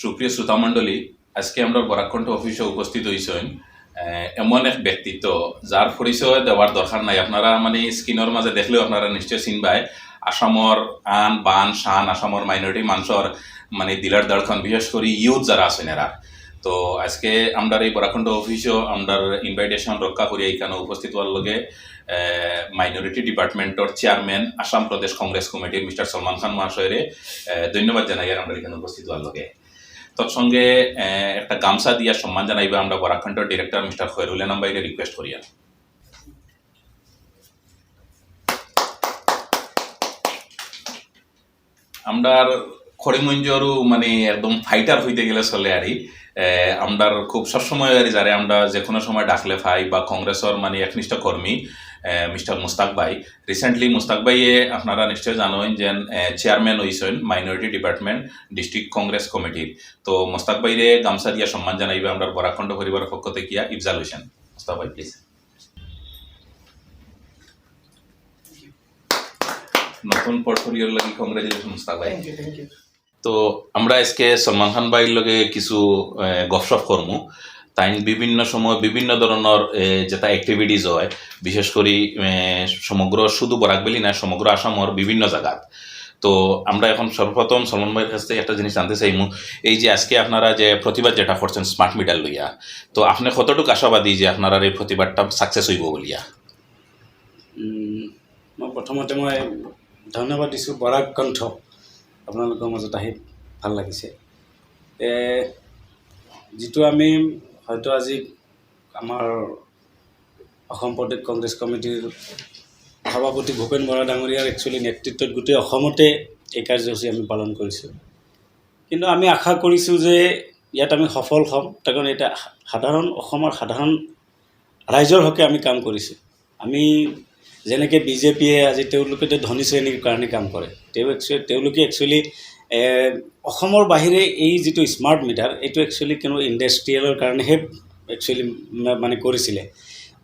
সুপ্রিয় শ্রোতামণ্ডলী, আজকে আমরা বরাকণ্ঠ অফিসে উপস্থিত হয়েছেন এমন এক ব্যক্তিত্ব যার পরিচয় দেওয়ার দরকার নাই। আপনারা স্ক্রিনের মাঝে দেখলেও আপনারা নিশ্চয় চিনবাই। আসামর আন বান শান আসামর মাইনরিটি মানুষের দিলার দর্শন, বিশেষ করে ইউথ যারা আছেন এরা। তো আজকে আমরা এই বরাকণ্ঠ অফিসও আমরা ইনভাইটেশন রক্ষা করি এখানে উপস্থিত হওয়ার লগে মাইনরিটি ডিপার্টমেন্টর চেয়ারম্যান আসাম প্রদেশ কংগ্রেস কমিটির মিস্টার সলমান খান মহাশয়রে ধন্যবাদ জানাই আর আমরা এখানে উপস্থিত হওয়ার লগে। তৎসঙ্গে একটা গামছা দিয়া সম্মান জানাইবা আমরা বরাকণ্ঠর ডিরেক্টর মিস্টার খয়রুল আনাম ভাইকে রিকোয়েস্ট করি। আমরা খড়িমঞ্জরও একদম ফাইটার হইতে গেলে চলে আরই। আমরা খুব সবসময় যারে আমরা যে কোনো সময় ডাকলে পাই বা কংগ্রেসের একনিষ্ঠ কর্মী মিস্টার মুস্তাক ভাই। রিসেন্টলি মুস্তাক ভাইয়ে আপনারা নিশ্চয় জানেন যে চেয়ারম্যান হয়েছেন মাইনরিটি ডিপার্টমেন্ট ডিস্ট্রিক্ট কংগ্রেস কমিটির। তো মুস্তাক ভাইরে গামছা দিয়া সম্মান জানাইবে আমরা বরাকণ্ঠ পরিবারের পক্ষ থেকে ইফজাল হোসেন। মুস্তাক ভাই প্লিজ। নতুন পোর্টফোলিওর লাগি কংগ্রেচুলেশন মুস্তাক ভাই। তো আমরা আজকে সলমান খান ভাইয়ের লগে কিছু গপসপ করমু। তাই বিভিন্ন সময় বিভিন্ন ধরনের যেটা অ্যাক্টিভিটিস হয়, বিশেষ করে সমগ্র শুধু বরাকবেলি না সমগ্র আসামর বিভিন্ন জায়গাত। তো আমরা এখন সর্বপ্রথম সলমান ভাইয়ের কাছ থেকে একটা জিনিস জানতে চাইমু, এই যে আজকে আপনারা যে প্রতিবাদ যেটা করছেন স্মার্ট মিটার লইয়া, তো আপনি কতটুকু আশাবাদী যে আপনারা এই প্ৰতিবাদটা সাকসেস হইব বলিয়া? মই প্ৰথমতে মই ধন্যবাদ দিছোঁ বৰাকণ্ঠ, আপোনালোকৰ মাজত আহি ভাল লাগিছে। যিটো আমি হয়তো আজি আমাৰ অসম প্ৰদেশ কংগ্ৰেছ কমিটিৰ সভাপতি ভূপেন বৰা ডাঙৰীয়াৰ একচুৱেলি নেতৃত্বত গোটেই অসমতে এই কাৰ্যসূচী আমি পালন কৰিছোঁ। কিন্তু আমি আশা কৰিছোঁ যে ইয়াত আমি সফল হ'ম, কাৰণ এটা অসমৰ সাধাৰণ ৰাইজৰ হকে আমি কাম কৰিছোঁ। আমি যেনেকৈ বিজেপিয়ে আজি তেওঁলোকে ধনী শ্ৰেণীৰ কাৰণে কাম কৰে, তেওঁলোকে একচুৱেলি অসমৰ বাহিৰে এই যিটো স্মাৰ্ট মিটাৰ এইটো একচুৱেলি কোনো ইণ্ডাষ্ট্ৰিয়েলৰ কাৰণেহে একচুৱেলি কৰিছিলে।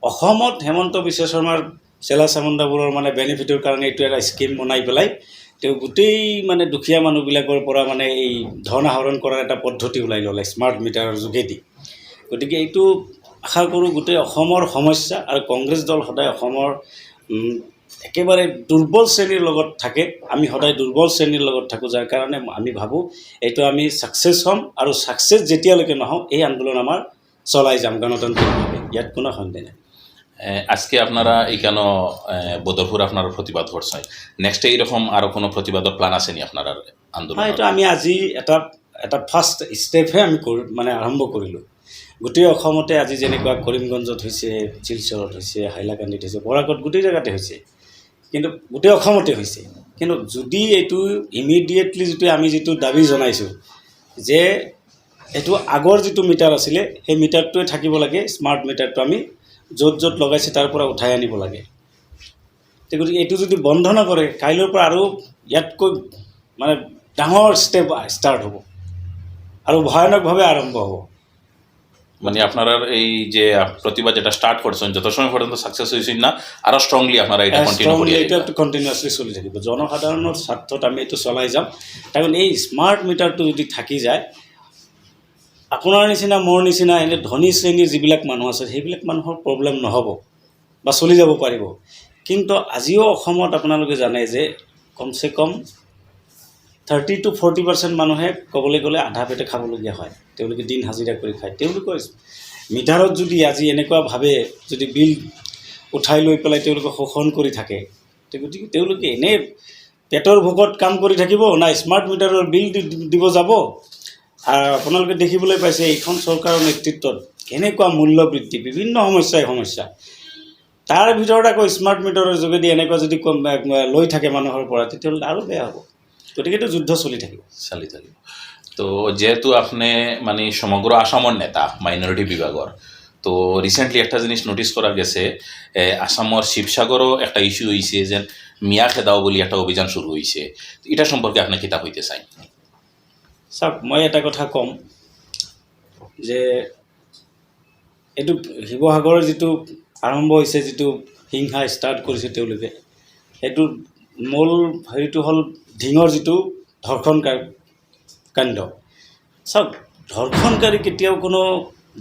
অসমত হেমন্ত বিশ্ব শৰ্মাৰ চেলা চামুণ্ডাবোৰৰ বেনিফিটৰ কাৰণে এইটো এটা স্কিম বনাই পেলাই তেওঁ গোটেই দুখীয়া মানুহবিলাকৰ পৰা এই ধন আহৰণ কৰাৰ এটা পদ্ধতি ওলাই ল'লে স্মাৰ্ট মিটাৰৰ যোগেদি। গতিকে এইটো আশা কৰোঁ গোটেই অসমৰ সমস্যা, আৰু কংগ্ৰেছ দল সদায় অসমৰ একেবাৰে দুৰ্বল শ্ৰেণীৰ লগত থাকে। আমি সদায় দুৰ্বল শ্ৰেণীৰ লগত থাকোঁ, যাৰ কাৰণে আমি ভাবোঁ এইটো আমি ছাকচেছ হ'ম, আৰু ছাকচেছ যেতিয়ালৈকে নহওঁ এই আন্দোলন আমাৰ চলাই যাম গণতান্ত্রিকভাবে, ইয়াত কোনো সন্দেহ নেই। আজকে আপনারা এইখানে বদরপুর আপনারা প্রতিবাদ করছেন, নেক্সট এইরকম আরও কোনো প্রতিবাদের প্ল্যান আছে নি আপনার আন্দোলন? এটা আমি আজি এটা ফাৰ্ষ্ট ষ্টেপহে আমি আৰম্ভ কৰিলোঁ। গোটেই অসমতে আজি যেনেকুৱা কৰিমগঞ্জত হৈছে, শিলচৰত হৈছে, হাইলাকান্দিত হৈছে, বৰাকত গোটেই জেগাতে হৈছে, কিন্তু গোটেই অসমতে হৈছে। কিন্তু যদি এইটো ইমিডিয়েটলি আমি যিটো দাবী জনাইছোঁ যে এইটো আগৰ যিটো মিটাৰ আছিলে সেই মিটাৰটোৱে থাকিব লাগে, স্মাৰ্ট মিটাৰটো আমি য'ত য'ত লগাইছে তাৰ পৰা উঠাই আনিব লাগে। গতিকে এইটো যদি বন্ধ নকৰে কাইলৈৰ পৰা আৰু ইয়াতকৈ ডাঙৰ ষ্টেপ ষ্টাৰ্ট হ'ব আৰু ভয়ানকভাৱে আৰম্ভ হ'ব। আপনারা এই যে প্রতিবাদ যেটা স্টার্ট করছেন যত সময় পর্যন্ত সাকসেস হয়েছেন না, আরও স্ট্রংলি আপনারা এটা কন্টিনিউয়াসলি চলি থাকিব। জনসাধাৰণৰ স্বাৰ্থত আমি এইটো চলাই যাম, কাৰণ এই স্মাৰ্ট মিটাৰটো যদি থাকি যায় আপোনাৰ নিচিনা মোৰ নিচিনা এনে ধনী শ্ৰেণীৰ যিবিলাক মানুহ আছে সেইবিলাক মানুহৰ প্ৰব্লেম নহ'ব বা চলি যাব পাৰিব। কিন্তু আজিও অসমত আপোনালোকে জানে যে কমচে কম 30 to 40% মানুহে ক'বলৈ গ'লে আধা পেটে খাবলগীয়া হয়, তেওঁলোকে দিন হাজিৰা কৰি খায়। তেওঁলোকৰ মিটাৰত যদি আজি এনেকুৱাভাৱে যদি বিল উঠাই লৈ পেলাই তেওঁলোকে শোষণ কৰি থাকে, গতিকে তেওঁলোকে এনেই পেটৰ ভোকত কাম কৰি থাকিব না স্মাৰ্ট মিটাৰৰ বিল দিব যাব। আৰু আপোনালোকে দেখিবলৈ পাইছে এইখন চৰকাৰৰ নেতৃত্বত কেনেকুৱা মূল্য বৃদ্ধি, বিভিন্ন সমস্যা, তাৰ ভিতৰত আকৌ স্মাৰ্ট মিটাৰৰ যোগেদি এনেকুৱা যদি লৈ থাকে মানুহৰ পৰা, তেতিয়াহ'লে আৰু বেয়া হ'ব। গতিকে এইটো যুদ্ধ চলি থাকিব। তো যেহেতু আপনি সমগ্র আসামর নেতা মাইনরিটি বিভাগর, তো রিসেন্টলি একটা জিনিস নোটিস করা গেছে, আসামর শিবসাগরও একটা ইস্যু হয়েছে যে মিয়া খেদাও বলি একটা অভিযান শুরু হয়েছে, এটা সম্পর্কে আপনি কিতাব হইতে চাই? চাওক, মই এটা কথা ক'ম যে এইটো শিৱসাগৰৰ যিটো আৰম্ভ হৈছে, যিটো হিংসা ষ্টাৰ্ট কৰিছে তেওঁলোকে, সেইটো মূল হেৰিটো হ'ল ঢিঙৰ যিটো ধৰ্ষণ কাণ্ড। চাওক, ধৰ্ষণকাৰী কেতিয়াও কোনো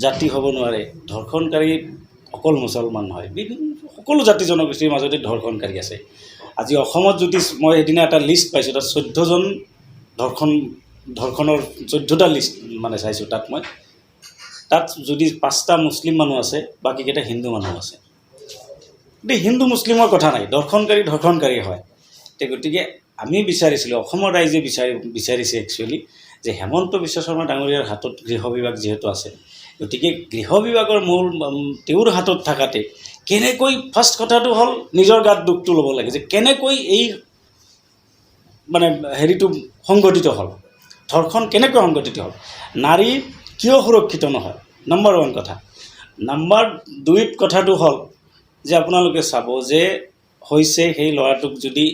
জাতি হ'ব নোৱাৰে। ধৰ্ষণকাৰী অকল মুছলমান নহয়, সকলো জাতি জনগোষ্ঠীৰ মাজতে ধৰ্ষণকাৰী আছে। আজি অসমত যদি মই সেইদিনা এটা লিষ্ট পাইছোঁ, তাত 14জন ধৰ্ষণৰ 14টা লিষ্ট মানে চাইছোঁ। তাত যদি 5টা মুছলিম মানুহ আছে, বাকীকেইটা হিন্দু মানুহ আছে। গতিকে হিন্দু মুছলিমৰ কথা নাই, ধৰ্ষণকাৰী হয়। গতিকে আমি বিচাৰিছিলোঁ, অসমৰ ৰাইজে বিচাৰিছে একচুৱেলি, যে হেমন্ত বিশ্ব শৰ্মা ডাঙৰীয়াৰ হাতত গৃহ বিভাগ যিহেতু আছে, গতিকে গৃহ বিভাগৰ মূল তেওঁৰ হাতত থাকাতে কেনেকৈ, ফাৰ্ষ্ট কথাটো হ'ল নিজৰ গাত দুখটো ল'ব লাগে যে কেনেকৈ এই মানে হেৰিটো সংগঠিত হ'ল, ধৰ্ষণ কেনেকৈ সংগঠিত হ'ল, নাৰী কিয় সুৰক্ষিত নহয়, নম্বৰ 1 কথা। নম্বৰ 2 কথাটো হ'ল যে আপোনালোকে চাব যে হৈছে সেই ল'ৰাটোক যদি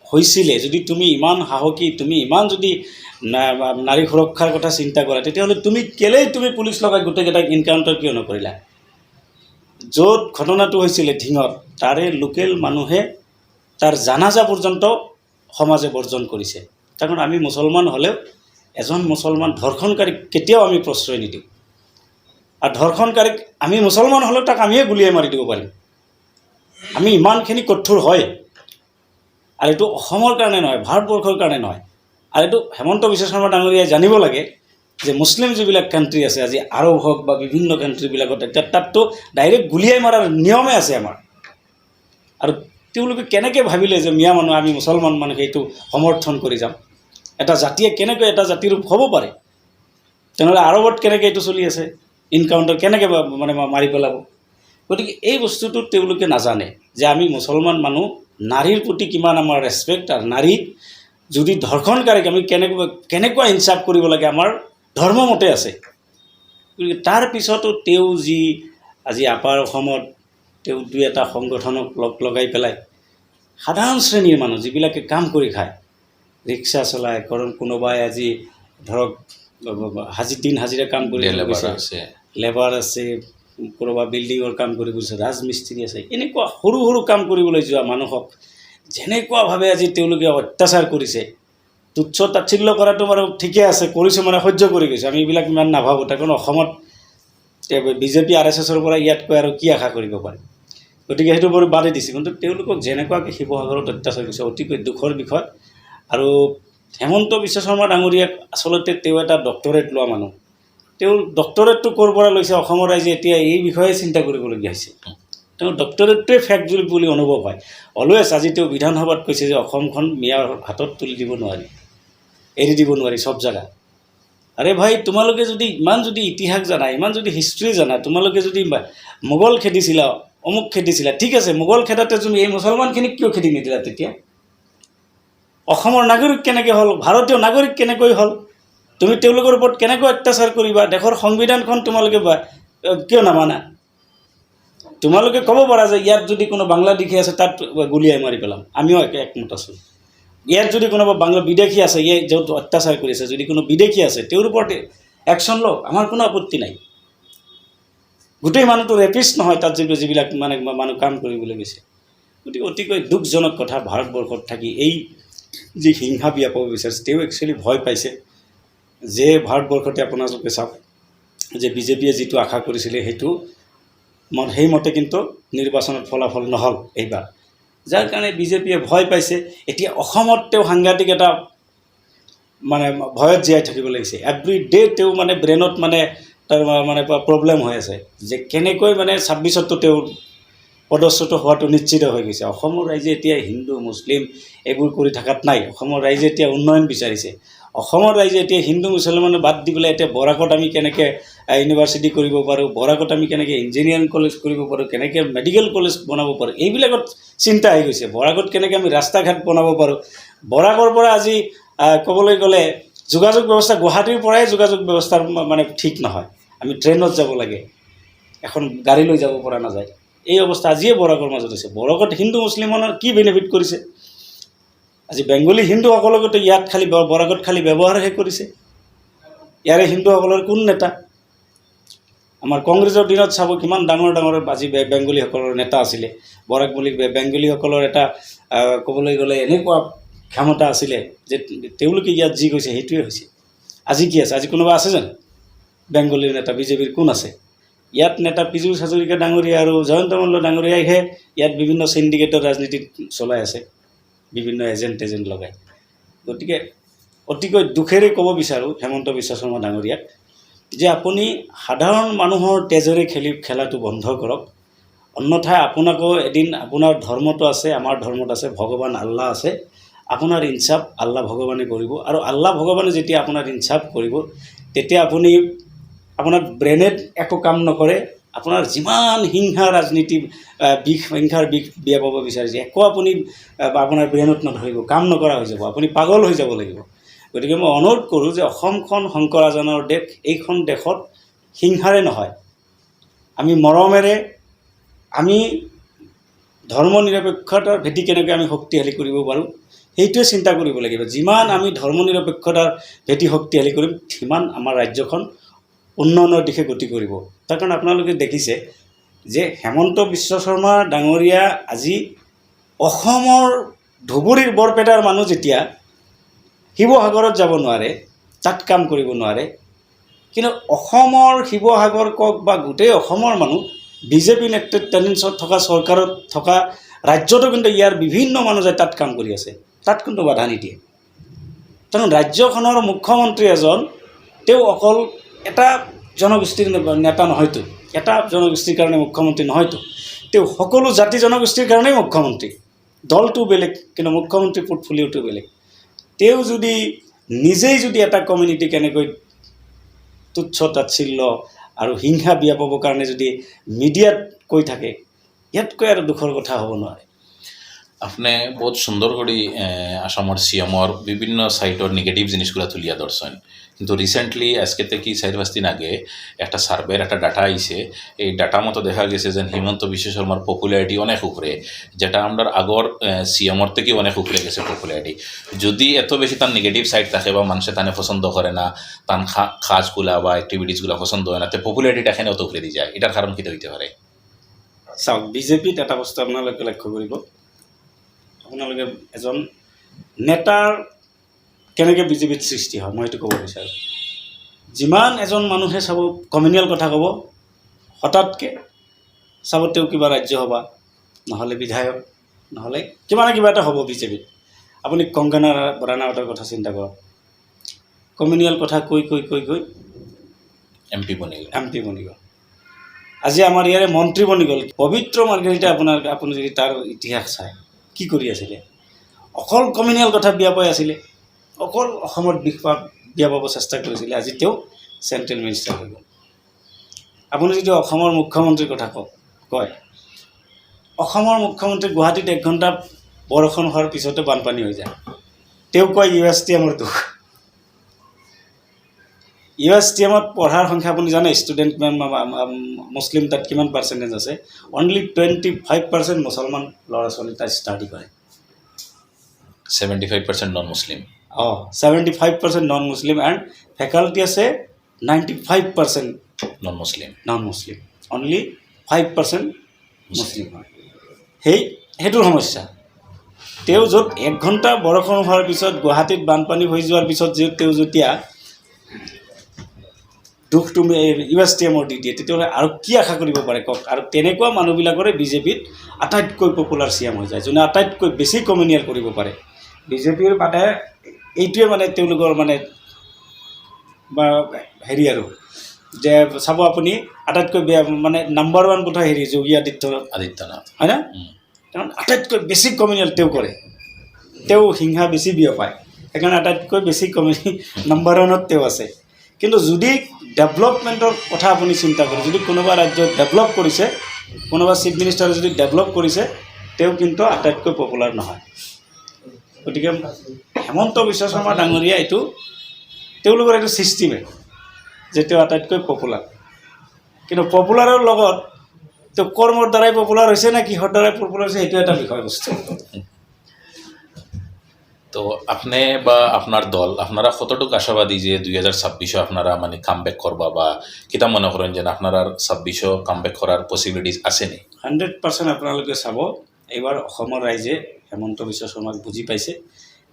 হৈছিলে, যদি তুমি ইমান সাহসী, তুমি ইমান যদি নাৰী সুৰক্ষাৰ কথা চিন্তা কৰা, তেতিয়াহ'লে তুমি পুলিচ লগাই গোটেইকেইটাক এনকাউণ্টাৰ কিয় নকৰিলা? য'ত ঘটনাটো হৈছিলে ধিঙত, তাৰে লোকেল মানুহে তাৰ জানাজা পৰ্যন্ত সমাজে বৰ্জন কৰিছে। কাৰণ আমি মুছলমান হ'লেও এজন মুছলমান ধৰ্ষণকাৰীক কেতিয়াও আমি প্ৰশ্ৰয় নিদিওঁ। আৰু ধৰ্ষণকাৰীক আমি মুছলমান হ'লেও তাক আমিয়ে গুলিয়াই মাৰি দিব পাৰিম। আমি ইমানখিনি কঠোৰ হয়। আৰু এইটো অসমৰ কাৰণে নহয়, ভাৰতবৰ্ষৰ কাৰণে নহয়। আৰু এইটো হেমন্ত বিশ্ব শৰ্মা ডাঙৰীয়াই জানিব লাগে যে মুছলিম যিবিলাক কাণ্ট্ৰি আছে, আজি আৰৱ হওক বা বিভিন্ন কাণ্ট্ৰিবিলাকত, এতিয়া তাততো ডাইৰেক্ট গুলিয়াই মৰাৰ নিয়মে আছে আমাৰ। আৰু তেওঁলোকে কেনেকৈ ভাবিলে যে মিয়া মানুহ, আমি মুছলমান মানুহ সেইটো সমৰ্থন কৰি যাম? এটা জাতিয়ে কেনেকৈ এটা জাতিৰ হ'ব পাৰে? তেনেহ'লে আৰৱত কেনেকৈ এইটো চলি আছে? এনকাউণ্টাৰ কেনেকৈ মানে মাৰি পেলাব? গতিকে এই বস্তুটো তেওঁলোকে নাজানে যে আমি মুছলমান মানুহ, নাৰীৰ প্ৰতি কিমান আমাৰ ৰেচপেক্ট, আৰু নাৰীক যদি ধৰ্ষণকাৰীক আমি কেনেকুৱা ইনচাফ কৰিব লাগে আমাৰ ধৰ্মমতে আছে। গতিকে তাৰ পিছতো তেওঁ যি আজি আপাৰ অসমত তেওঁ 2-এটা সংগঠনক লগাই পেলাই সাধাৰণ শ্ৰেণীৰ মানুহ যিবিলাকে কাম কৰি খায়, ৰিক্সা চলায়, কাৰণ কোনোবাই আজি ধৰক দিন হাজিৰা কাম কৰি গৈছে, লেবাৰ আছে, কোনোবা বিল্ডিঙৰ কাম কৰি গৈছে, ৰাজমিস্ত্ৰী আছে, এনেকুৱা সৰু সৰু কাম কৰিবলৈ যোৱা মানুহক যেনেকুৱাভাৱে আজি তেওঁলোকে অত্যাচাৰ কৰিছে, তুচ্ছ তাচ্ছিল্য কৰাটো বাৰু ঠিকে আছে, কৰিছোঁ মানে সহ্য কৰি গৈছে, আমি এইবিলাক ইমান নাভাবোঁ। কাৰণ অসমত বিজেপি RSSৰ পৰা ইয়াতকৈ আৰু কি আশা কৰিব পাৰে? গতিকে সেইটো বাৰু বাদেই দিছে। কিন্তু তেওঁলোকক যেনেকুৱাকৈ শিৱসাগৰত অত্যাচাৰ কৰিছে, অতিকৈ দুখৰ বিষয়। আৰু হেমন্ত বিশ্ব শৰ্মা ডাঙৰীয়াক আচলতে তেওঁ এটা ডক্টৰেট লোৱা মানুহ, তেওঁৰ ডক্টৰেটটো ক'ৰ পৰা লৈছে অসমৰ ৰাইজে এতিয়া এই বিষয়ে চিন্তা কৰিবলগীয়া হৈছে। তেওঁ ডক্টৰেটটোৱে ফেক্ট বুলি অনুভৱ হয়। অলৱেজ আজি তেওঁ বিধানসভাত কৈছে যে অসমখন মিয়াৰ হাতত তুলি দিব নোৱাৰি, এৰি দিব নোৱাৰি চব জেগা। আৰে ভাই, তোমালোকে যদি ইমান যদি ইতিহাস জানা, ইমান যদি হিষ্ট্ৰী জানা, তোমালোকে যদি মোগল খেদিছিলা, অমুক খেদিছিলা, ঠিক আছে, মোগল খেদাতে তুমি এই মুছলমানখিনিক কিয় খেদি নিদিলা? তেতিয়া অসমৰ নাগৰিক কেনেকৈ হ'ল, ভাৰতীয় নাগৰিক কেনেকৈ হ'ল? তুমি তেওঁলোকৰ ওপৰত কেনেকৈ অত্যাচাৰ কৰিবা? দেশৰ সংবিধানখন তোমালোকে কিয় নামানা? তোমালোকে ক'ব পাৰা যে ইয়াত যদি কোনো বাংলাদেশী আছে তাত গুলিয়াই মাৰি পেলাম, আমিও একমত আছোঁ। ইয়াত যদি কোনোবা বিদেশী আছে, ইয়াত য'ত অত্যাচাৰ কৰিছে, যদি কোনো বিদেশী আছে তেওঁৰ ওপৰত একশ্যন লওক, আমাৰ কোনো আপত্তি নাই। গোটেই মানুহটো ৰেপিষ্ট নহয় তাত যিবিলাক মানে মানুহ কাম কৰিবলৈ গৈছে। গতিকে অতিকৈ দুখজনক কথা, ভাৰতবৰ্ষত থাকি এই যি হিংসা বিয়পাব বিচাৰিছে, তেওঁ একচুৱেলি ভয় পাইছে যে ভাৰতবৰ্ষতে আপোনালোকে চাওক যে বিজেপিয়ে যিটো আশা কৰিছিলে সেইটো সেইমতে কিন্তু নিৰ্বাচনত ফলাফল নহ'ল এইবাৰ, যাৰ কাৰণে বিজেপিয়ে ভয় পাইছে। এতিয়া অসমত তেওঁ সাংঘাতিক এটা মানে ভয়ত জীয়াই থাকিব লাগিছে। এভৰি ডে তেওঁ মানে ব্ৰেইনত মানে তাৰ মানে প্ৰব্লেম হৈ আছে যে কেনেকৈ মানে 26তো তেওঁ পদচ্যুত হোৱাটো নিশ্চিত হৈ গৈছে। অসমৰ ৰাইজে এতিয়া হিন্দু মুছলিম এইবোৰ কৰি থকাত নাই। অসমৰ ৰাইজে এতিয়া উন্নয়ন বিচাৰিছে। অসমৰ ৰাইজে এতিয়া হিন্দু মুছলমানে বাদ দি পেলাই এতিয়া বৰাকত আমি কেনেকৈ ইউনিভাৰ্চিটি কৰিব পাৰোঁ, বৰাকত আমি কেনেকৈ ইঞ্জিনিয়াৰিং কলেজ কৰিব পাৰোঁ, কেনেকৈ মেডিকেল কলেজ বনাব পাৰোঁ, এইবিলাকত চিন্তা আহি গৈছে। বৰাকত কেনেকৈ আমি ৰাস্তা ঘাট বনাব পাৰোঁ। বৰাকৰ পৰা আজি ক'বলৈ গ'লে যোগাযোগ ব্যৱস্থা, গুৱাহাটীৰ পৰাই যোগাযোগ ব্যৱস্থাৰ মানে ঠিক নহয়। আমি ট্ৰেইনত যাব লাগে, এখন গাড়ী লৈ যাব পৰা নাযায়। এই অৱস্থা আজিয়ে বৰাকৰ মাজত আছে। বৰাকত হিন্দু মুছলিমৰ কি বেনিফিট কৰিছে? আজি বেংগলী হিন্দুসকলকতো ইয়াত খালি বৰাকত খালি ব্যৱহাৰহে কৰিছে। ইয়াৰে হিন্দুসকলৰ কোন নেতা? আমাৰ কংগ্ৰেছৰ দিনত চাব কিমান ডাঙৰ ডাঙৰ আজি বেংগলীসকলৰ নেতা আছিলে। বৰাক বুলি বেংগলীসকলৰ এটা ক'বলৈ গ'লে এনেকুৱা ক্ষমতা আছিলে যে তেওঁলোকে ইয়াত যি কৈছে সেইটোৱে হৈছে। আজি কি আছে? আজি কোনোবা আছে জানো বেংগলীৰ নেতা বিজেপিৰ কোন আছে? ইয়াত নেতা পীযুষ হাজৰিকা ডাঙৰীয়া আৰু জয়ন্ত মল্ল ডাঙৰীয়াইহে ইয়াত বিভিন্ন চিণ্ডিকেটৰ ৰাজনীতি চলাই আছে, বিভিন্ন এজেণ্ট লগাই। গতিকে অতিকৈ দুখেৰে ক'ব বিচাৰোঁ হেমন্ত বিশ্ব শৰ্মা ডাঙৰীয়াক যে আপুনি সাধাৰণ মানুহৰ তেজেৰে খেলাটো বন্ধ কৰক, অন্যথাই আপোনাকো এদিন আপোনাৰ ধৰ্মটো আছে, আমাৰ ধৰ্মত আছে, ভগৱান আল্লাহ আছে, আপোনাৰ ইনচাফ আল্লাহ ভগৱানে কৰিব। আৰু আল্লাহ ভগৱানে যেতিয়া আপোনাৰ ইনচাফ কৰিব তেতিয়া আপুনি আপোনাৰ ব্ৰেইনেত একো কাম নকৰে, আপোনাৰ যিমান হিংসা ৰাজনীতি হিংসাৰ বিষ বিয়পাব বিচাৰিছে একো আপুনি আপোনাৰ ব্ৰেইনত নধৰিব, কাম নকৰা হৈ যাব, আপুনি পাগল হৈ যাব লাগিব। গতিকে মই অনুৰোধ কৰোঁ যে অসমখন শংকৰাজানৰ দেশ, এইখন দেশত হিংসাৰে নহয়, আমি মৰমেৰে, আমি ধৰ্ম নিৰপেক্ষতাৰ ভেটি কেনেকৈ আমি শক্তিশালী কৰিব পাৰোঁ সেইটোৱে চিন্তা কৰিব লাগিব। যিমান আমি ধৰ্ম নিৰপেক্ষতাৰ ভেটি শক্তিশালী কৰিম সিমান আমাৰ ৰাজ্যখন উন্নয়নৰ দিশে গতি কৰিব। তাৰ কাৰণে আপোনালোকে দেখিছে যে হেমন্ত বিশ্ব শৰ্মা ডাঙৰীয়া আজি অসমৰ ধুবুৰীৰ বৰপেটাৰ মানুহ যেতিয়া শিৱসাগৰত যাব নোৱাৰে, তাত কাম কৰিব নোৱাৰে, কিন্তু অসমৰ শিৱসাগৰ কওক বা গোটেই অসমৰ মানুহ বিজেপি নেতৃত্বাধীন থকা চৰকাৰত থকা ৰাজ্যতো কিন্তু ইয়াৰ বিভিন্ন মানুহ যায় তাত কাম কৰি আছে, তাত কিন্তু বাধা নিদিয়ে। কাৰণ ৰাজ্যখনৰ মুখ্যমন্ত্ৰী এজন তেওঁ অকল এটা জনগোষ্ঠীৰ নেতা নহয়তো, এটা জনগোষ্ঠীৰ কাৰণে মুখ্যমন্ত্ৰী নহয়তো, তেওঁ সকলো জাতি জনগোষ্ঠীৰ কাৰণেই মুখ্যমন্ত্ৰী। দলটো বেলেগ কিন্তু মুখ্যমন্ত্ৰী পোৰ্টফলিঅ'টো বেলেগ। তেওঁ যদি নিজেই যদি এটা কমিউনিটি কেনেকৈ তুচ্ছ তাচ্ছিল্য আৰু হিংসা বিয়পাবৰ কাৰণে যদি মিডিয়াত কৈ থাকে, ইয়াতকৈ আৰু দুখৰ কথা হ'ব নোৱাৰে। আপনি বহুত সুন্দর করে আসামর সিএমর বিভিন্ন সাইটর নেগেটিভ জিনিসগুলো তুলিয়া ধরছেন, কিন্তু রিসেন্টলি আজকে থেকে 4-5 দিন আগে একটা সার্ভের একটা ডাটা আইছে। এই ডাটা মতো দেখা গেছে যে হিমন্ত বিশ্ব শর্মার পপুলারিটি অনেক উপরে, যেটা আমরা আগর সিএমর থেকে অনেক উপরে গেছে পপুলারিটি। যদি এত বেশি তার নেগেটিভ সাইড থাকে বা মানুষে তানে পছন্দ করে না, তার কাজগুলা বা অ্যাক্টিভিটিসগুলো পছন্দ হয় না, তো পপুলারিটিটা এখানে অত উপরে দিয়ে যায়, এটার কারণ কী হইতে পারে? চাওক, বিজেপিত এটা বস্তু আপোনালোকে লক্ষ্য কৰিব, আপোনালোকে এজন নেতাৰ কেনেকৈ বিজেপিত সৃষ্টি হয় মই এইটো ক'ব বিচাৰোঁ। যিমান এজন মানুহে চাব কমিউনিয়েল কথা ক'ব, হঠাৎকৈ চাব তেওঁ কিবা ৰাজ্যসভা নহ'লে বিধায়ক নহ'লে কিবা না কিবা এটা হ'ব বিজেপিত। আপুনি কংগনা ৰাণাৱতৰ কথা চিন্তা কৰক, কমিউনিয়েল কথা কৈ কৈ কৈ কৈ এমপি বনি গ'ল। আজি আমাৰ ইয়াৰে মন্ত্ৰী বনি গ'ল। পবিত্ৰ মাৰ্ঘেৰিটা আপুনি যদি তাৰ ইতিহাস চায় কি কৰি আছিলে, অকল কমিউনিয়েল কথা বিয়পাই আছিলে, অকল অসমত বিয়পাব চেষ্টা কৰিছিলে। আজি তেওঁ চেণ্ট্ৰেল মিনিষ্টাৰ হৈ গ'ল। আপুনি যদি অসমৰ মুখ্যমন্ত্ৰীৰ কথা কয়, অসমৰ মুখ্যমন্ত্ৰী গুৱাহাটীত 1 ঘণ্টা বৰষুণ হোৱাৰ পিছতে বানপানী হৈ যায়, তেওঁ কয় USTMৰ দুখ। USTMত পঢ়াৰ সংখ্যা আপুনি জানে ষ্টুডেণ্ট মুছলিম তাত কিমান পাৰ্চেণ্টেজ আছে? অনলি 25% মুছলমান ল'ৰা ছোৱালী তাত ষ্টাডি কৰে, 75% non Muslim. 75% non Muslim and faculty আছে 95% নন মুছলিম। অনলি 5% মুছলিম হয়। সেইটোৰ সমস্যা। তেওঁ য'ত 1 ঘণ্টা বৰষুণ হোৱাৰ পিছত গুৱাহাটীত বানপানী হৈ যোৱাৰ পিছত তেওঁ যেতিয়া দুখটো USTMৰ দি দিয়ে, তেতিয়াহ'লে আৰু কি আশা কৰিব পাৰে কওক? আৰু তেনেকুৱা মানুহবিলাকৰে বিজেপিত আটাইতকৈ পপুলাৰ CM হৈ যায়, যোনে আটাইতকৈ বেছি কমিউনিয়েল কৰিব পাৰে। বিজেপিৰ মানে এইটোৱে মানে তেওঁলোকৰ মানে হেৰি আৰু যে চাব আপুনি আটাইতকৈ বেয়া মানে নাম্বাৰ 1 কথা হেৰি যোগী আদিত্যনাথ হয় না? কাৰণ আটাইতকৈ বেছি কমিউনিয়েল তেওঁ কৰে, তেওঁ হিংসা বেছি বিয়পায়, সেইকাৰণে আটাইতকৈ বেছি নাম্বাৰ 1ত তেওঁ আছে। কিন্তু যদি ডেভেলপমেণ্টৰ কথা আপুনি চিন্তা কৰে, যদি কোনোবা ৰাজ্যত ডেভেলপ কৰিছে, কোনোবা চিফ মিনিষ্টাৰে যদি ডেভেলপ কৰিছে, তেওঁ কিন্তু আটাইতকৈ পপুলাৰ নহয়। গতিকে হেমন্ত বিশ্ব শৰ্মা ডাঙৰীয়া এইটো তেওঁলোকৰ এইটো ছিষ্টেমে যে তেওঁ আটাইতকৈ পপুলাৰ। কিন্তু পপুলাৰৰ লগত তেওঁ কৰ্মৰ দ্বাৰাই পপুলাৰ হৈছে নে কিহৰ দ্বাৰাই পপুলাৰ হৈছে সেইটো এটা বিষয়বস্তু। তো আপনি বা আপনার দল আপনারা কতটুকু আশাবাদী যে 2026 আপনারা মানে কামব্যাক করবা, বা কিতা মনে করেন যে আপনারা 26 কামব্যাক করার পসিবিলিটিস আছে নি? 100% আপোনালোকে চাব, এইবাৰ অসমৰ ৰাইজে হেমন্ত বিশ্ব শৰ্মাক বুজি পাইছে।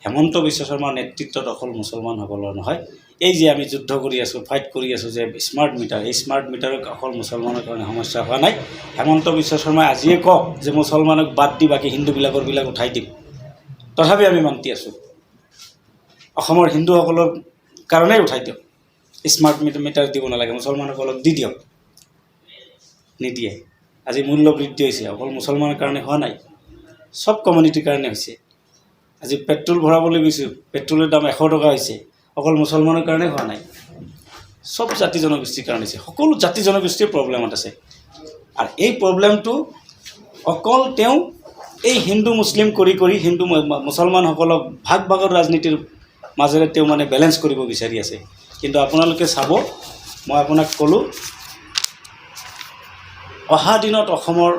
হেমন্ত বিশ্ব শৰ্মাৰ নেতৃত্বত অকল মুছলমানসকলৰ নহয়, এই যে আমি যুদ্ধ কৰি আছোঁ, ফাইট কৰি আছোঁ যে স্মাৰ্ট মিটাৰ, এই স্মাৰ্ট মিটাৰক অকল মুছলমানৰ কাৰণে সমস্যা হোৱা নাই। হেমন্ত বিশ্ব শৰ্মাই আজিয়ে কওক যে মুছলমানক বাদ দি বাকী হিন্দুবিলাকৰ উঠাই দিম, তথাপি আমি মান্তি আছোঁ। অসমৰ হিন্দুসকলৰ কাৰণেই উঠাই দিয়ক, স্মাৰ্ট মিটাৰ দিব নালাগে, মুছলমানসকলক দি দিয়ক। নিদিয়ে। আজি মূল্য বৃদ্ধি হৈছে, অকল মুছলমানৰ কাৰণে হোৱা নাই, চব কমিউনিটিৰ কাৰণে হৈছে। আজি পেট্ৰল ভৰাবলৈ গৈছোঁ, পেট্ৰলৰ দাম 100 টকা হৈছে, অকল মুছলমানৰ কাৰণে হোৱা নাই, চব জাতি জনগোষ্ঠীৰ কাৰণে হৈছে। সকলো জাতি জনগোষ্ঠীৰ প্ৰব্লেমত আছে। আৰু এই প্ৰব্লেমটো অকল তেওঁ এই হিন্দু মুছলিম কৰি হিন্দু মুছলমানসকলক ভাগৰ ৰাজনীতিৰ মাজেৰে তেওঁ মানে বেলেঞ্চ কৰিব বিচাৰি আছে। কিন্তু আপোনালোকে চাব, মই আপোনাক ক'লোঁ, অহা দিনত অসমৰ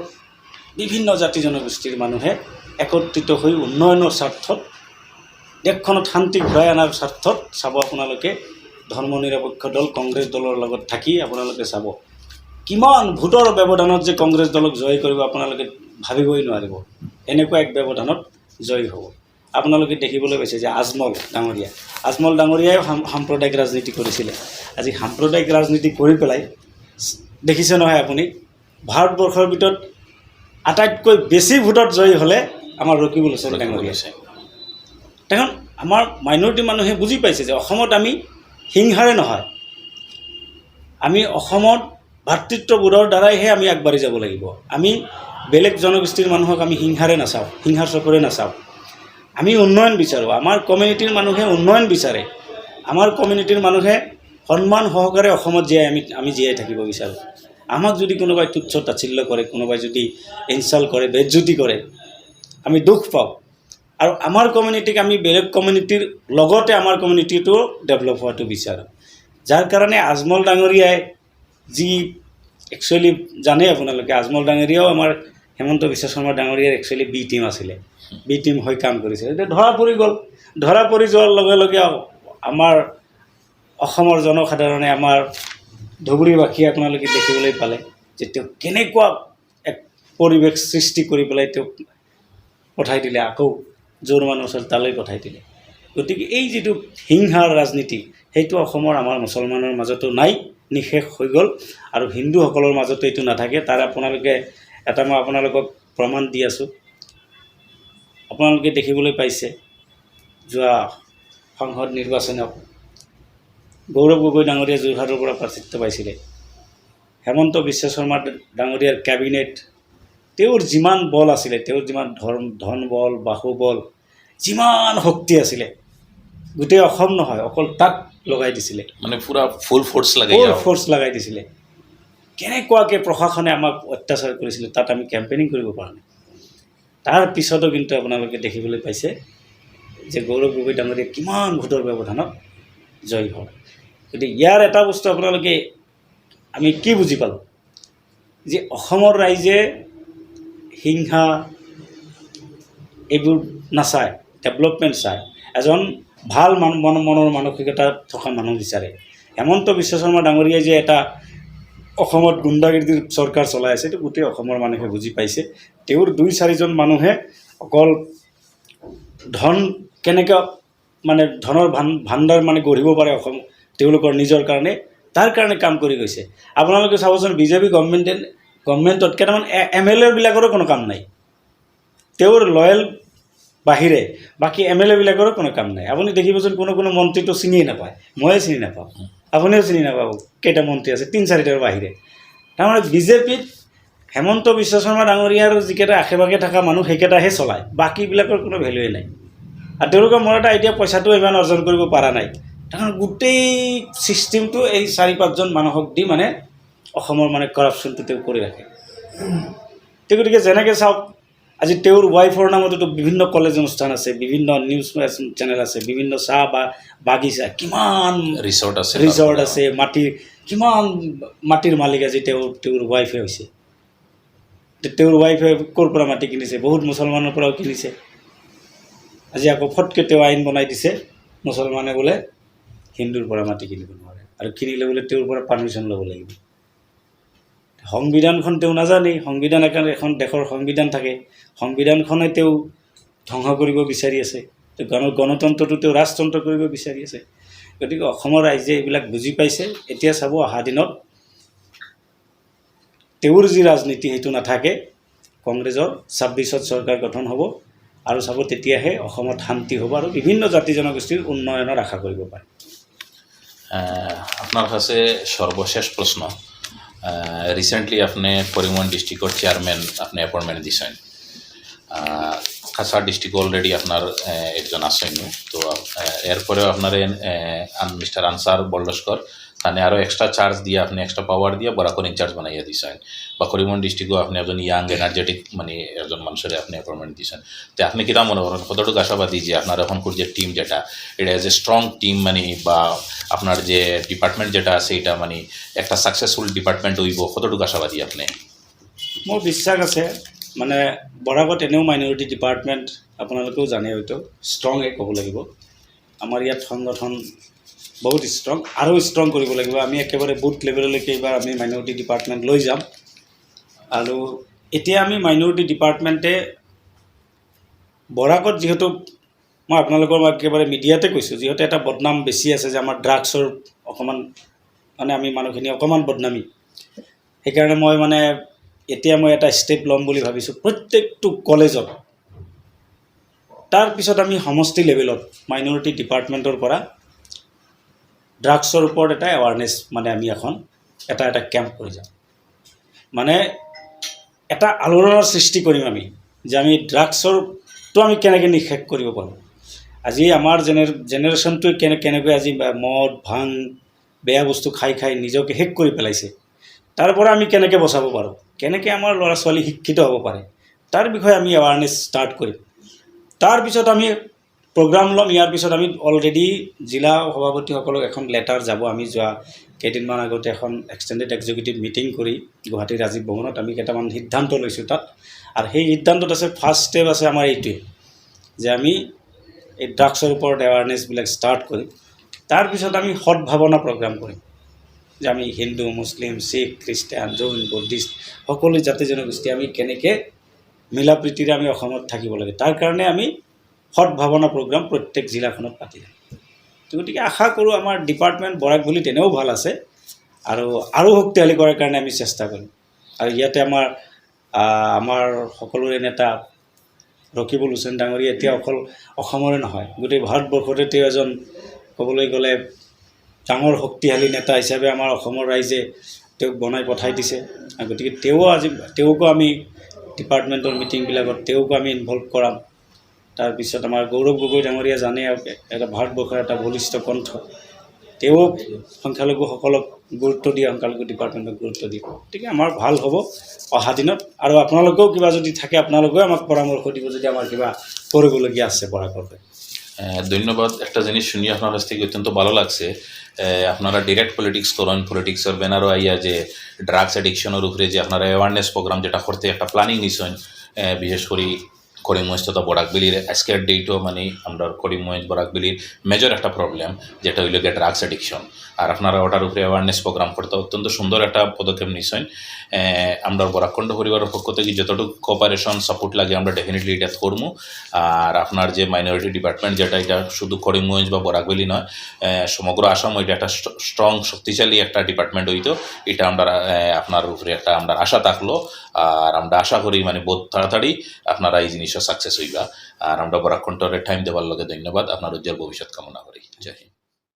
বিভিন্ন জাতি জনগোষ্ঠীৰ মানুহে একত্ৰিত হৈ উন্নয়নৰ স্বাৰ্থত, দেশখনত শান্তি ঘূৰাই অনাৰ স্বাৰ্থত চাব আপোনালোকে, ধৰ্ম নিৰপেক্ষ দল কংগ্ৰেছ দলৰ লগত থাকি আপোনালোকে চাব কিমান ভোটৰ ব্যৱধানত যে কংগ্ৰেছ দলক জয় কৰিব আপোনালোকে ভাবিবই নোৱাৰিব। এনেকুৱা এক ব্যৱধানত জয় হ'ব। আপোনালোকে দেখিবলৈ পাইছে যে আজমল ডাঙৰীয়াই সাম্প্ৰদায়িক ৰাজনীতি কৰিছিলে। আজি সাম্প্ৰদায়িক ৰাজনীতি কৰি পেলাই দেখিছে নহয় আপুনি, ভাৰতবৰ্ষৰ ভিতৰত আটাইতকৈ বেছি ভোটত জয়ী হ'লে আমাৰ ৰকিবুল হুছেইন ডাঙৰীয়া। কাৰণ আমাৰ মাইনৰিটি মানুহে বুজি পাইছে যে অসমত আমি হিংসাৰে নহয়, আমি অসমত ভাতৃত্ববোধৰ দ্বাৰাইহে আমি আগবাঢ়ি যাব লাগিব। আমি বেলেগ জনগোষ্ঠীৰ মানুহক আমি হিংসাৰে নাচাওঁ, হিংসাৰ চকুৰে নাচাওঁ। আমি উন্নয়ন বিচাৰোঁ। আমাৰ কমিউনিটিৰ মানুহে উন্নয়ন বিচাৰে। আমাৰ কমিউনিটিৰ মানুহে সন্মান সহকাৰে অসমত আমি জীয়াই থাকিব বিচাৰোঁ। আমাক যদি কোনোবাই তুচ্ছ তাচ্ছিল্য কৰে, কোনোবাই যদি ইনচাল্ট কৰে, বেজ্জতি কৰে, আমি দুখ পাওঁ। আৰু আমাৰ কমিউনিটিক আমি বেলেগ কমিউনিটিৰ লগতে আমাৰ কমিউনিটিটো ডেভেলপ হোৱাটো বিচাৰোঁ। যাৰ কাৰণে আজমল ডাঙৰীয়াই যি একচুৱেলি জানে আপোনালোকে, আজমল ডাঙৰীয়াও আমাৰ হেমন্ত বিশ্ব শৰ্মা ডাঙৰীয়াৰ একচুৱেলি বি টিম আছিলে, বি টিম হৈ কাম কৰিছিলে। এতিয়া ধৰা পৰি গ'ল। ধৰা পৰি যোৱাৰ লগে লগে আমাৰ অসমৰ জনসাধাৰণে, আমাৰ ধুবুৰীবাসী আপোনালোকে দেখিবলৈ পালে যে তেওঁ কেনেকুৱা এক পৰিৱেশ সৃষ্টি কৰি পেলাই তেওঁক পঠাই দিলে, আকৌ যোৰ মানুহ ওচৰত তালৈ পঠাই দিলে। গতিকে এই যিটো হিংসাৰ ৰাজনীতি, সেইটো অসমৰ আমাৰ মুছলমানৰ মাজতো নাই, নিশেষ হৈ গ'ল। আৰু হিন্দুসকলৰ মাজতো এইটো নাথাকে। তাৰ আপোনালোকে এটা মই আপোনালোকক প্ৰমাণ দি আছোঁ। আপোনালোকে দেখিবলৈ পাইছে যোৱা সংসদ নিৰ্বাচনত গৌৰৱ গগৈ ডাঙৰীয়া যোৰহাটৰ পৰা প্ৰাৰ্থিত্ব পাইছিলে। হেমন্ত বিশ্ব শৰ্মা ডাঙৰীয়াৰ কেবিনেট, তেওঁৰ যিমান বল আছিলে, তেওঁৰ যিমান ধন বল, বাহুবল, যিমান শক্তি আছিলে, গোটেই অসম নহয়, অকল তাক লগাই দিছিলে, মানে পুৰা ফুল ফ'ৰ্চ লগাই দিছিলে। কেনেকুৱাকৈ প্ৰশাসনে আমাক অত্যাচাৰ কৰিছিলে, তাত আমি কেম্পেইনিং কৰিব পৰা নাই। তাৰ পিছতো কিন্তু আপোনালোকে দেখিবলৈ পাইছে যে গৌৰৱ গগৈ ডাঙৰীয়া কিমান ভোটৰ ব্যৱধানত জয়ী হ'ল। গতিকে ইয়াৰ এটা বস্তু আপোনালোকে আমি কি বুজি পালোঁ, যে অসমৰ ৰাইজে হিংসা এইবোৰ নাচায়, ডেভেলপমেণ্ট চায়। এজন ভাল মনৰ মানসিকতা থকা মানুহ বিচাৰে। হেমন্ত বিশ্ব শৰ্মা ডাঙৰীয়াই যে এটা অসমত গুণ্ডাগিৰিৰ চৰকাৰ চলাই আছে, এইটো গোটেই অসমৰ মানুহে বুজি পাইছে। তেওঁৰ 2-4জন মানুহে অকল ধন কেনেকৈ মানে ধনৰ ভাণ্ডাৰ মানে গঢ়িব পাৰে অসম তেওঁলোকৰ নিজৰ কাৰণে, তাৰ কাৰণে কাম কৰি গৈছে। আপোনালোকে চাবচোন, বিজেপি গভৰ্ণমেণ্টত কেইটামান MLA-বিলাকৰো কোনো কাম নাই। তেওঁৰ লয়েল বাহিৰে বাকী MLA-বিলাকৰো কোনো কাম নাই। আপুনি দেখিবচোন, কোনো মন্ত্ৰীটো চিনিয়ে নাপায়, ময়ে চিনি নাপাওঁ, আপুনিও চিনি নাপাব কেইটা মন্ত্ৰী আছে, 3-4টাৰ বাহিৰে। তাৰমানে বিজেপিত হেমন্ত বিশ্ব শৰ্মা ডাঙৰীয়াৰ যিকেইটা আশে পাশে থকা মানুহ সেইকেইটাহে চলায়, বাকীবিলাকৰ কোনো ভেলুৱে নাই। আৰু তেওঁলোকৰ মনত এটা এতিয়া পইচাটো ইমান অৰ্জন কৰিব পৰা নাই। তাৰমানে গোটেই ছিষ্টেমটো এই 4-5জন মানুহক দি মানে অসমৰ মানে কৰাপশ্যনটো তেওঁ কৰি ৰাখে। গতিকে যেনেকৈ চাওক, আজি তেওঁৰ ৱাইফৰ নামতো বিভিন্ন কলেজ অনুষ্ঠান আছে, বিভিন্ন নিউজ চেনেল আছে, বিভিন্ন চাহ বাগিচা, কিমান ৰিজৰ্ট আছে, কিমান মাটিৰ মালিক আজি তেওঁৰ ৱাইফে হৈছে। তেওঁৰ ৱাইফে ক'ৰ পৰা মাটি কিনিছে, বহুত মুছলমানৰ পৰাও কিনিছে। আজি আকৌ ফটকৈ তেওঁ আইন বনাই দিছে, মুছলমানে বোলে হিন্দুৰ পৰা মাটি কিনিব নোৱাৰে, আৰু কিনিলে বোলে তেওঁৰ পৰা পাৰ্মিশ্যন ল'ব লাগিব। সংবিধানখন তেওঁ নাজানেই। এখন দেশৰ সংবিধান থাকে, সংবিধানখনে তেওঁ ধ্বংস কৰিব বিচাৰি আছে। তো গণতন্ত্ৰটো তেওঁ ৰাজতন্ত্ৰ কৰিব বিচাৰি আছে। গতিকে অসমৰ ৰাইজে এইবিলাক বুজি পাইছে। এতিয়া চাব অহা দিনত তেওঁৰ যি ৰাজনীতি সেইটো নাথাকে, কংগ্ৰেছৰ 26ত চৰকাৰ গঠন হ'ব আৰু চাব তেতিয়াহে অসমত শান্তি হ'ব আৰু বিভিন্ন জাতি জনগোষ্ঠীৰ উন্নয়নৰ আশা কৰিব পাৰে। আপনার কাছে সর্বশেষ প্রশ্ন, রিসেন্টলি আপনি করিমগঞ্জ ডিস্ট্রিক্টর চেয়ারম্যান আপনি অ্যাপয়েন্টমেন্ট দিয়েছেন, কাছাড় ডিস্ট্রিক্ট অলরেডি আপনার একজন আছেন, তো এরপরেও আপনার মিস্টার আনসার বল্লস্কর তাহলে আরও এক্সট্রা চার্জ দিয়ে আপনি এক্সট্রা পাওয়ার দিয়ে বরাকর ইনচার্জ বানাইয়া দিয়েছেন, বা করিমগঞ্জ ডিস্ট্রিক্টও আপনি একজন ইয়াং এনার্জেটিক মানে একজন মানুষের আপনি অ্যাপয়েন্টমেন্ট দিয়েছেন। তো আপনি কিনা মনে করেন কতটুকু আশাবাদী যে আপনার এখনকার যে টিম যেটা এটা এজ এ স্ট্রং টিম মানে বা আপনার যে ডিপার্টমেন্ট যেটা আছে এটা মানে একটা সাকসেসফুল ডিপার্টমেন্ট হইব, কতটুকু আশাবাদী আপনি? মোৰ বিশ্বাস আছে, মানে বৰাকত এনেও মাইনৰিটি ডিপাৰ্টমেণ্ট আপোনালোকেও জানে হয়তো ষ্ট্ৰঙে ক'ব লাগিব। আমাৰ ইয়াত সংগঠন বহুত ষ্ট্ৰং, আৰু ষ্ট্ৰং কৰিব লাগিব। আমি একেবাৰে বুথ লেভেললৈকে এইবাৰ আমি মাইনৰিটি ডিপাৰ্টমেণ্ট লৈ যাম। আৰু এতিয়া আমি মাইনৰিটি ডিপাৰ্টমেণ্টে বৰাকত যিহেতু মই আপোনালোকৰ একেবাৰে মিডিয়াতে কৈছোঁ, যিহেতু এটা বদনাম বেছি আছে যে আমাৰ ড্ৰাগছৰ অকণমান মানে আমি মানুহখিনি অকণমান বদনামী, সেইকাৰণে মই মানে এতিয়া মই এটা ষ্টেপ ল'ম বুলি ভাবিছোঁ প্ৰত্যেকটো কলেজত। তাৰপিছত আমি সমষ্টি লেভেলত মাইনৰিটি ডিপাৰ্টমেণ্টৰ পৰা ড্ৰাগছৰ ওপৰত এটা এৱাৰনেছ মানে আমি এখন এটা কেম্প কৰি যাম, মানে এটা আলোড়নৰ সৃষ্টি কৰিম আমি যে আমি ড্ৰাগছৰটো আমি কেনেকৈ নিষেধ কৰিব পাৰোঁ। আজি আমাৰ জেনেৰেশ্যনটোৱে কেনেকৈ আজি মদ ভাং বেয়া বস্তু খাই নিজকে শেষ কৰি পেলাইছে, তাৰ পৰা আমি কেনেকৈ বচাব পাৰোঁ, কেনেকৈ আমাৰ ল'ৰা ছোৱালী শিক্ষিত হ'ব পাৰে, তাৰ বিষয়ে আমি এৱাৰনেছ ষ্টাৰ্ট কৰিম। তাৰপিছত আমি প্ৰগ্ৰাম ল'ম। ইয়াৰ পিছত আমি অলৰেডি জিলা সভাপতিসকলক এখন লেটাৰ যাব। আমি যোৱা কেইদিনমান আগতে এখন এক্সটেণ্ডেড এক্সিকিউটিভ মিটিং কৰি গুৱাহাটীৰ ৰাজীৱ ভৱনত আমি কেইটামান সিদ্ধান্ত লৈছোঁ তাত। আৰু সেই সিদ্ধান্তত আছে ফাৰ্ষ্ট ষ্টেপ আছে আমাৰ এইটোৱে যে আমি এই ড্ৰাগছৰ ওপৰত এৱাৰনেছবিলাক ষ্টাৰ্ট কৰিম। তাৰপিছত আমি সদভাৱনা প্ৰগ্ৰাম কৰিম যে আমি হিন্দু মুছলিম শিখ খ্ৰীষ্টান জৈন বুদ্ধিষ্ট সকলো জাতি জনগোষ্ঠী আমি কেনেকৈ মিলা প্ৰীতিৰে আমি অসমত থাকিব লাগে, তাৰ কাৰণে আমি সদভাৱনা প্ৰগ্ৰাম প্ৰত্যেক জিলাখনত পাতি যাম। গতিকে আশা কৰোঁ আমাৰ ডিপাৰ্টমেণ্ট বৰাক বুলি তেনেও ভাল আছে আৰু শক্তিশালী কৰাৰ কাৰণে আমি চেষ্টা কৰিম। আৰু ইয়াতে আমাৰ সকলোৰে নেতা ৰকিবুল হুছেইন ডাঙৰীয়া এতিয়া অকল অসমৰে নহয়, গোটেই ভাৰতবৰ্ষতে তেওঁ এজন ক'বলৈ গ'লে ডাঙৰ শক্তিশালী নেতা হিচাপে আমাৰ অসমৰ ৰাইজে তেওঁক বনাই পঠাই দিছে। গতিকে তেওঁকো আমি ডিপাৰ্টমেণ্টৰ মিটিংবিলাকত তেওঁকো আমি ইনভলভ কৰাম। তাৰপিছত আমাৰ গৌৰৱ গগৈ ডাঙৰীয়া জানে এটা ভাৰতবৰ্ষৰ এটা বলিষ্ঠ কণ্ঠ, তেওঁ সংখ্যালঘুসকলক গুৰুত্ব দিয়ে, সংখ্যালঘু ডিপাৰ্টমেণ্টক গুৰুত্ব দিয়ে। গতিকে আমাৰ ভাল হ'ব অহা দিনত। আৰু আপোনালোকেও কিবা যদি থাকে আপোনালোকেও আমাক পৰামৰ্শ দিব যদি আমাৰ কিবা কৰিবলগীয়া আছে বৰাকৰ। ধন্যবাদ। একটা জিনিস শুনি আপনার কাছ থেকে অত্যন্ত ভালো লাগছে, আপনারা ডিরেক্ট পলিটিক্স করেন, পলিটিক্সের ব্যানারও আইয়া যে ড্রাগস অ্যাডিকশনের উপরে যে আপনারা অ্যাওয়ারনেস প্রোগ্রাম যেটা করতে একটা প্ল্যানিং নিছেন, বিশেষ করে করিমগঞ্জ তথা বরাকবেলির আজকের ডেটও মানে আমরা করিমগঞ্জ বরাকবেলির মেজর একটা প্রবলেম যেটা হইল গিয়ে ড্রাগস অ্যাডিকশন, আর আপনারা ওটার উপরে অ্যাওয়ারনেস প্রোগ্রাম করতে অত্যন্ত সুন্দর একটা পদক্ষেপ নিছেন। আমরা বরাকণ্ড পরিবারের পক্ষ থেকে যতটুকু কোঅপারেশন সাপোর্ট লাগে আমরা ডেফিনেটলি এটা করবো। আর আপনার যে মাইনরিটি ডিপার্টমেন্ট যেটা এটা শুধু করিমগঞ্জ বা বরাকবেলি নয়, সমগ্র আসাম এটা একটা স্ট্রং শক্তিশালী একটা ডিপার্টমেন্ট হইতো, এটা আমরা আপনার উপরে একটা আমরা আশা থাকলো। আর আমরা আশা করি মানে বহুত তাড়াতাড়ি আপনারা এই জিনিসটা সাকসেস হইবা। আর আমরা বরাকণ্ঠের টাইম দেওয়ার লগে ধন্যবাদ, আপনার উজ্জ্বল ভবিষ্যৎ কামনা করি। জয় হিন্দ।